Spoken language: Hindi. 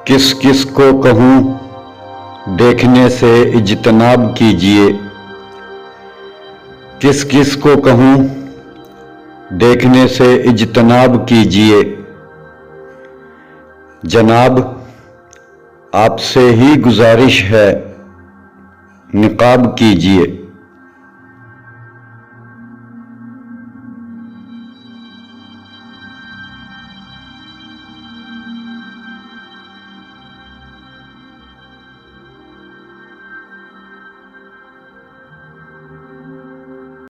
किस किस को कहूँ देखने से इज्तनाब कीजिए। किस किस को कहूँ देखने से इज्तनाब कीजिए। जनाब आपसे ही गुजारिश है निकाब कीजिए।